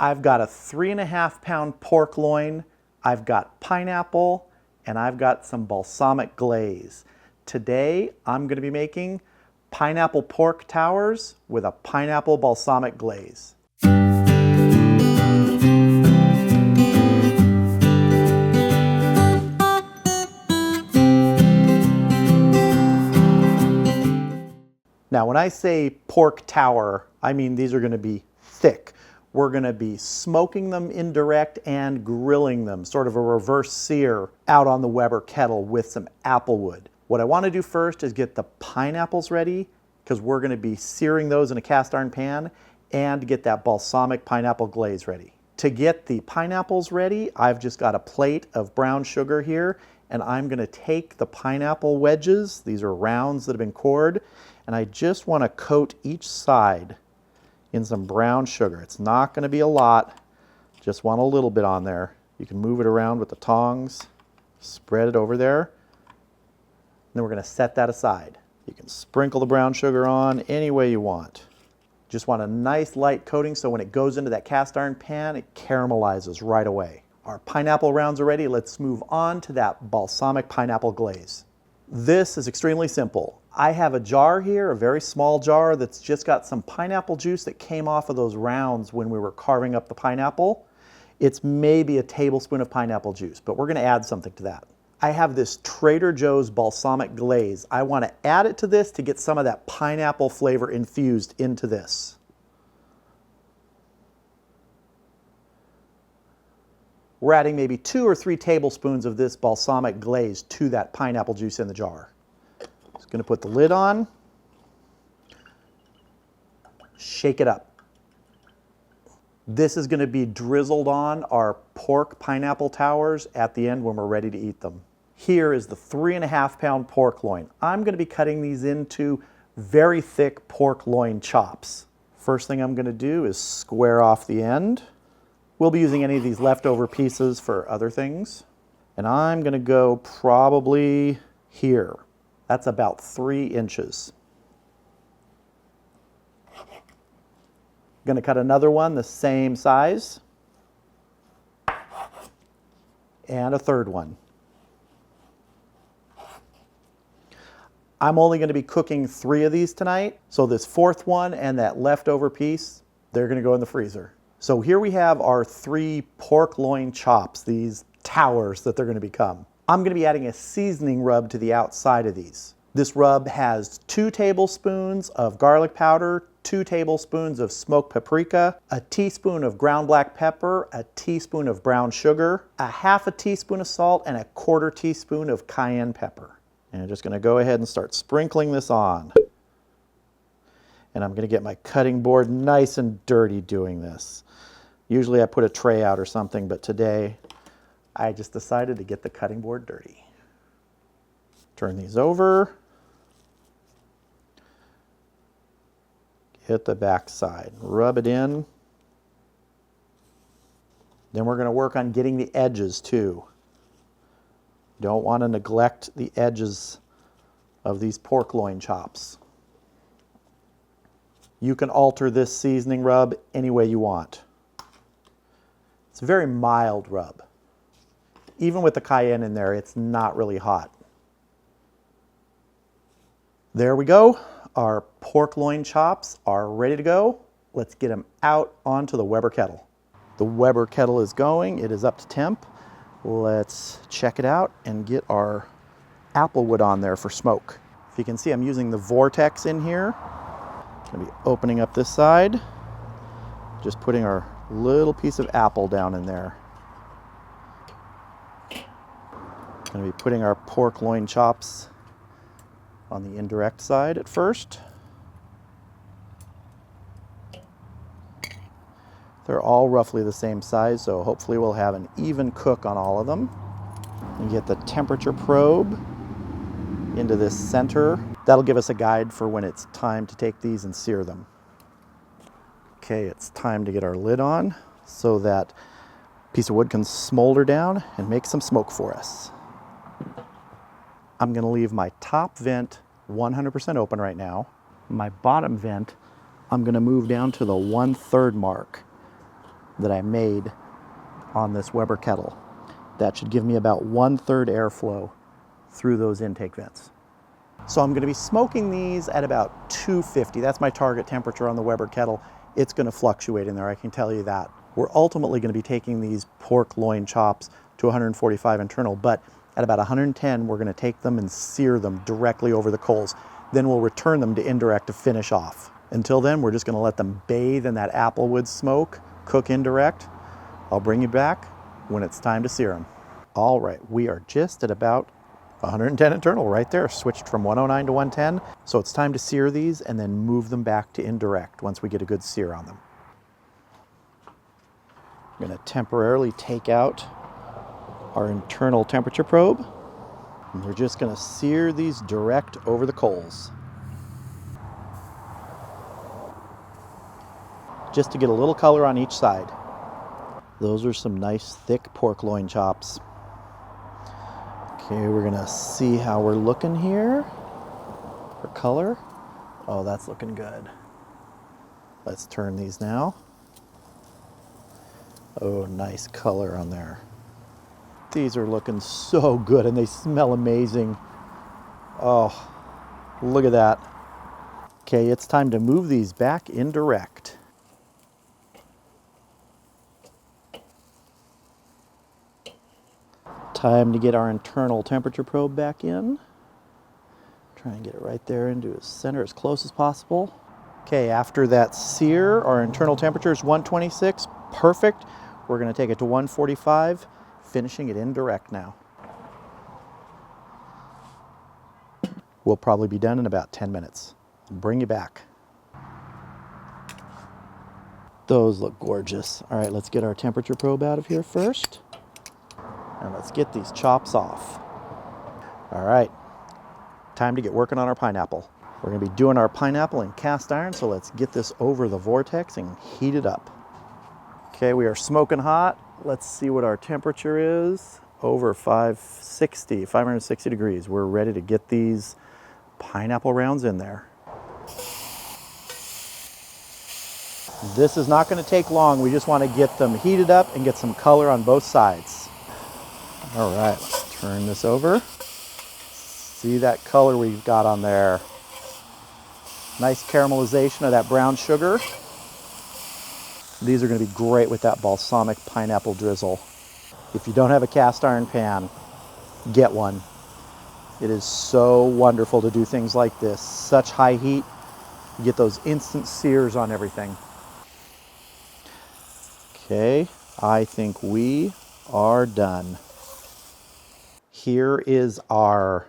I've got a 3.5 pound pork loin, I've got pineapple, and I've got some balsamic glaze. Today, I'm going to be making pineapple pork towers with a pineapple balsamic glaze. Now, when I say pork tower, I mean these are going to be thick. We're going to be smoking them indirect and grilling them, sort of a reverse sear out on the Weber Kettle with some apple wood. What I want to do first is get the pineapples ready, because we're going to be searing those in a cast iron pan, and get that balsamic pineapple glaze ready. To get the pineapples ready, I've just got a plate of brown sugar here, and I'm going to take the pineapple wedges, these are rounds that have been cored, and I just want to coat each side in some brown sugar. It's not going to be a lot, just want a little bit on there. You can move it around with the tongs, spread it over there, and then we're going to set that aside. You can sprinkle the brown sugar on any way you want. Just want a nice light coating so when it goes into that cast iron pan, it caramelizes right away. Our pineapple rounds are ready. Let's move on to that balsamic pineapple glaze. This is extremely simple. I have a jar here, a very small jar that's just got some pineapple juice that came off of those rounds when we were carving up the pineapple. It's maybe a tablespoon of pineapple juice, but we're going to add something to that. I have this Trader Joe's balsamic glaze. I want to add it to this to get some of that pineapple flavor infused into this. We're adding maybe 2 or 3 tablespoons of this balsamic glaze to that pineapple juice in the jar. Just going to put the lid on, shake it up. This is going to be drizzled on our pork pineapple towers at the end when we're ready to eat them. Here is the 3.5 pound pork loin. I'm going to be cutting these into very thick pork loin chops. First thing I'm going to do is square off the end. We'll be using any of these leftover pieces for other things. And I'm going to go probably here. That's about 3 inches. Going to cut another one the same size. And a third one. I'm only going to be cooking 3 of these tonight. So this 4th one and that leftover piece, they're going to go in the freezer. So here we have our 3 pork loin chops, these towers that they're going to become. I'm going to be adding a seasoning rub to the outside of these. This rub has 2 tablespoons of garlic powder, 2 tablespoons of smoked paprika, a teaspoon of ground black pepper, a teaspoon of brown sugar, a half a teaspoon of salt, and a 1/4 teaspoon of cayenne pepper. And I'm just going to go ahead and start sprinkling this on. And I'm going to get my cutting board nice and dirty doing this. Usually I put a tray out or something, but today I just decided to get the cutting board dirty. Turn these over. Hit the back side, rub it in. Then we're going to work on getting the edges too. Don't want to neglect the edges of these pork loin chops. You can alter this seasoning rub any way you want. It's a very mild rub. Even with the cayenne in there, it's not really hot. There we go. Our pork loin chops are ready to go. Let's get them out onto the Weber Kettle. The Weber Kettle is going. It is up to temp. Let's check it out and get our apple wood on there for smoke. If you can see, I'm using the vortex in here. I'm going to be opening up this side. Just putting our little piece of apple down in there. Going to be putting our pork loin chops on the indirect side at first. They're all roughly the same size, so hopefully we'll have an even cook on all of them. And get the temperature probe into this center. That'll give us a guide for when it's time to take these and sear them. Okay, it's time to get our lid on so that piece of wood can smolder down and make some smoke for us. I'm going to leave my top vent 100% open right now. My bottom vent, I'm going to move down to the 1/3 mark. that I made on this Weber Kettle. That should give me about 1/3 airflow through those intake vents. So I'm going to be smoking these at about 250. That's my target temperature on the Weber Kettle. It's going to fluctuate in there, I can tell you that. We're ultimately going to be taking these pork loin chops to 145 internal, but at about 110, we're going to take them and sear them directly over the coals. Then we'll return them to indirect to finish off. Until then, we're just going to let them bathe in that applewood smoke, cook indirect. I'll bring you back when it's time to sear them. All right, we are just at about 110 internal right there, switched from 109 to 110. So it's time to sear these and then move them back to indirect once we get a good sear on them. I'm going to temporarily take out our internal temperature probe, and we're just going to sear these direct over the coals. Just to get a little color on each side. Those are some nice thick pork loin chops. Okay, we're gonna see how we're looking here for color. Oh, that's looking good. Let's turn these now. Oh, nice color on there. These are looking so good and they smell amazing. Oh, look at that. Okay, it's time to move these back indirect. Time to get our internal temperature probe back in. Try and get it right there into the center as close as possible. Okay, after that sear, our internal temperature is 126, perfect. We're gonna take it to 145, finishing it indirect now. We'll probably be done in about 10 minutes. I'll bring you back. Those look gorgeous. All right, let's get our temperature probe out of here first. And let's get these chops off. All right, time to get working on our pineapple. We're gonna be doing our pineapple in cast iron, so let's get this over the vortex and heat it up. Okay, we are smoking hot. Let's see what our temperature is. Over 560 degrees. We're ready to get these pineapple rounds in there. This is not gonna take long. We just wanna get them heated up and get some color on both sides. All right, let's turn this over. See that color we've got on there. Nice caramelization of that brown sugar. These are going to be great with that balsamic pineapple drizzle. If you don't have a cast iron pan, get one. It is so wonderful to do things like this. Such high heat, you get those instant sears on everything. Okay, I think we are done. Here is our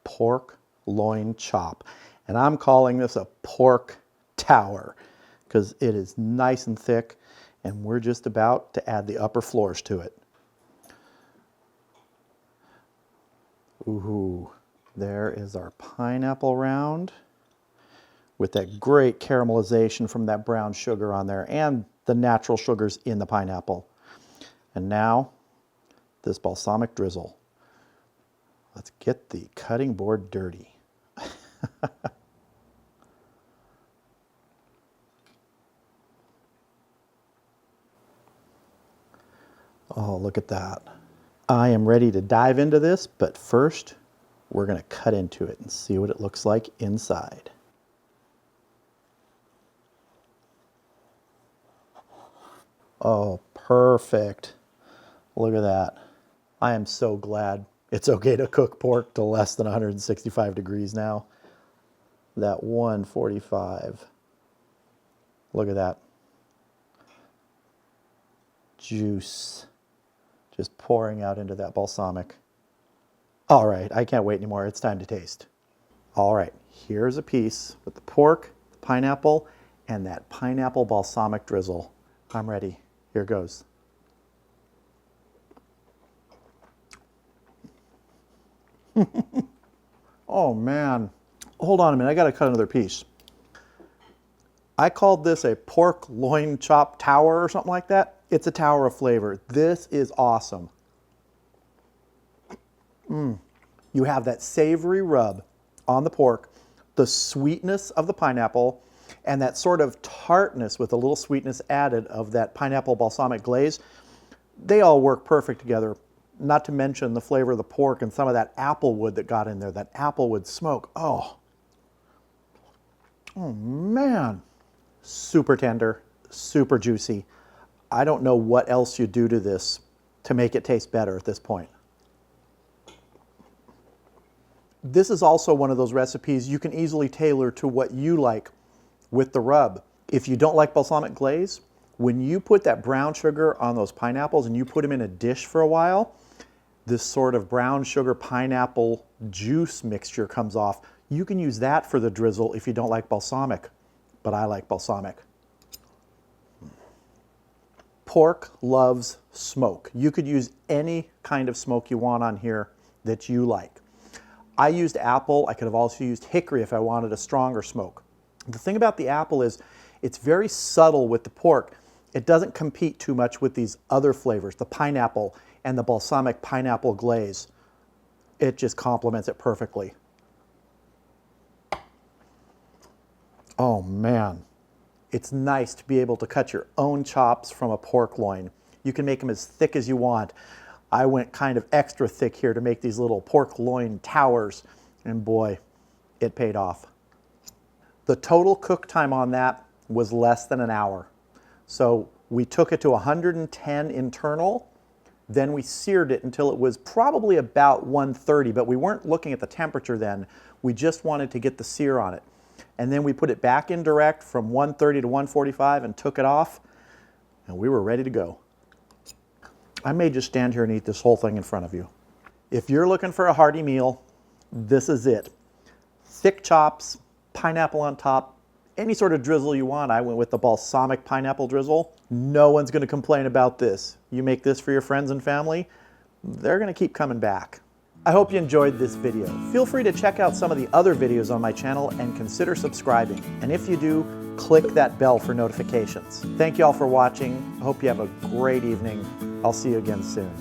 pork loin chop. And I'm calling this a pork tower because it is nice and thick, and we're just about to add the upper floors to it. Ooh, there is our pineapple round with that great caramelization from that brown sugar on there and the natural sugars in the pineapple. And now this balsamic drizzle. Let's get the cutting board dirty. Oh, look at that. I am ready to dive into this, but first we're going to cut into it and see what it looks like inside. Oh, perfect. Look at that. I am so glad it's okay to cook pork to less than 165 degrees now. That 145. Look at that. Juice just pouring out into that balsamic. All right, I can't wait anymore. It's time to taste. All right, here's a piece with the pork, the pineapple, and that pineapple balsamic drizzle. I'm ready. Here goes. Oh man, hold on a minute, I gotta cut another piece. I called this a pork loin chop tower or something like that. It's a tower of flavor. This is awesome. You have that savory rub on the pork, the sweetness of the pineapple, And that sort of tartness with a little sweetness added of that pineapple balsamic glaze, they all work perfect together. Not to mention the flavor of the pork and some of that applewood that got in there, that applewood smoke. Oh man. Super tender, super juicy. I don't know what else you do to this to make it taste better at this point. This is also one of those recipes you can easily tailor to what you like with the rub. If you don't like balsamic glaze, when you put that brown sugar on those pineapples and you put them in a dish for a while, this sort of brown sugar pineapple juice mixture comes off. You can use that for the drizzle if you don't like balsamic, but I like balsamic. Pork loves smoke. You could use any kind of smoke you want on here that you like. I used apple. I could have also used hickory if I wanted a stronger smoke. The thing about the apple is it's very subtle with the pork. It doesn't compete too much with these other flavors, the pineapple and the balsamic pineapple glaze. It just complements it perfectly. Oh man, it's nice to be able to cut your own chops from a pork loin. You can make them as thick as you want. I went kind of extra thick here to make these little pork loin towers, and boy, it paid off. The total cook time on that was less than an hour. So we took it to 110 internal, then we seared it until it was probably about 130, but we weren't looking at the temperature then. We just wanted to get the sear on it. And then we put it back in direct from 130 to 145 and took it off, and we were ready to go. I may just stand here and eat this whole thing in front of you. If you're looking for a hearty meal, this is it. Thick chops, pineapple on top, any sort of drizzle you want. I went with the balsamic pineapple drizzle. No one's going to complain about this. You make this for your friends and family, they're going to keep coming back. I hope you enjoyed this video. Feel free to check out some of the other videos on my channel and consider subscribing. And if you do, click that bell for notifications. Thank you all for watching. I hope you have a great evening. I'll see you again soon.